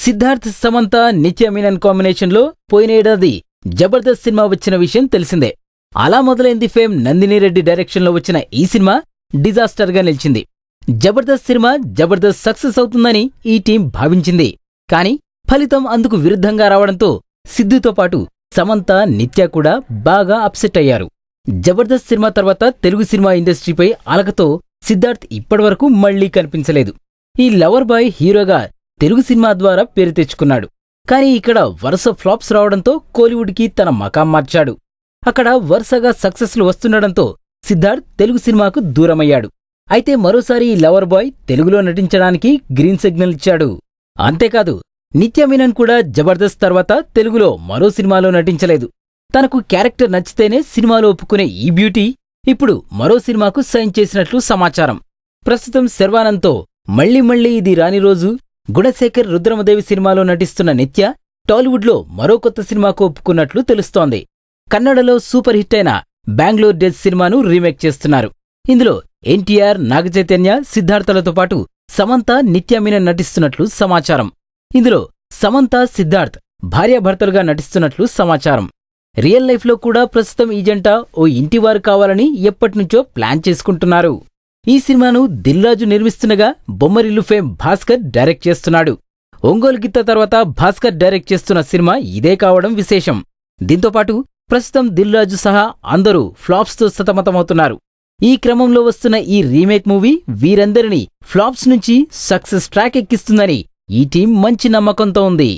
సిద్ధార్థ్ సమంత నిత్య మీనన్ కాంబినేషన్లో పోయిన ఏడాది జబర్దస్త్ సినిమా వచ్చిన విషయం తెలిసిందే. అలా మొదలైంది ఫేమ్ నందిని రెడ్డి డైరెక్షన్లో వచ్చిన ఈ సినిమా డిజాస్టర్గా నిలిచింది. జబర్దస్త్ సినిమా జబర్దస్త్ సక్సెస్ అవుతుందని ఈ టీం భావించింది. కానీ ఫలితం అందుకు విరుద్ధంగా రావడంతో సిద్ధుతో పాటు సమంత, నిత్య కూడా బాగా అప్సెట్ అయ్యారు. జబర్దస్త్ సినిమా తర్వాత తెలుగు సినిమా ఇండస్ట్రీపై అలకతో సిద్ధార్థ్ ఇప్పటివరకు మళ్లీ కనిపించలేదు. ఈ లవర్ బాయ్ హీరోగా తెలుగు సినిమా ద్వారా పేరు తెచ్చుకున్నాడు. కానీ ఇక్కడ వరుస ఫ్లాప్స్ రావడంతో కోలీవుడ్కి తన మకాం మార్చాడు. అక్కడ వరుసగా సక్సెస్లు వస్తుండడంతో సిద్ధార్థ్ తెలుగు సినిమాకు దూరమయ్యాడు. అయితే మరోసారి ఈ లవర్ బాయ్ తెలుగులో నటించడానికి గ్రీన్ సిగ్నల్ ఇచ్చాడు. అంతేకాదు, నిత్య మీనన్ కూడా జబర్దస్త్ తర్వాత తెలుగులో మరో సినిమాలో నటించలేదు. తనకు క్యారెక్టర్ నచ్చితేనే సినిమాలో ఒప్పుకునే ఈ బ్యూటీ ఇప్పుడు మరో సినిమాకు సైన్ చేసినట్లు సమాచారం. ప్రస్తుతం శర్వానంద్తో మళ్లీ ఇది రాని రోజు, గుణశేఖర్, రుద్రమదేవి సినిమాలో నటిస్తున్న నిత్య టాలీవుడ్లో మరో కొత్త సినిమాకు ఒప్పుకున్నట్లు తెలుస్తోంది. కన్నడలో సూపర్ హిట్ అయిన బెంగళూరు డేస్ సినిమాను రీమేక్ చేస్తున్నారు. ఇందులో ఎన్టీఆర్, నాగచైతన్య, సిద్ధార్థలతో పాటు సమంత, నిత్య మీనన్ నటిస్తున్నట్లు సమాచారం. ఇందులో సమంత, సిద్ధార్థ్ భార్యాభర్తలుగా నటిస్తున్నట్లు సమాచారం. రియల్ లైఫ్లో కూడా ప్రస్తుతం ఈ జంట ఓ ఇంటివారు కావాలని ఎప్పటినుంచో ప్లాన్ చేసుకుంటున్నారు. ఈ సినిమాను దిల్ రాజు నిర్మిస్తుండగా బొమ్మరిల్లు ఫేమ్ భాస్కర్ డైరెక్ట్ చేస్తున్నాడు. ఒంగోలు గిత్త తర్వాత భాస్కర్ డైరెక్ట్ చేస్తున్న సినిమా ఇదే కావడం విశేషం. దీంతోపాటు ప్రస్తుతం దిల్ రాజు సహా అందరూ ఫ్లాప్స్తో సతమతమవుతున్నారు. ఈ క్రమంలో వస్తున్న ఈ రీమేక్ మూవీ వీరందరినీ ఫ్లాప్స్ నుంచి సక్సెస్ ట్రాక్ ఎక్కిస్తుందని ఈ టీం మంచి నమ్మకంతో ఉంది.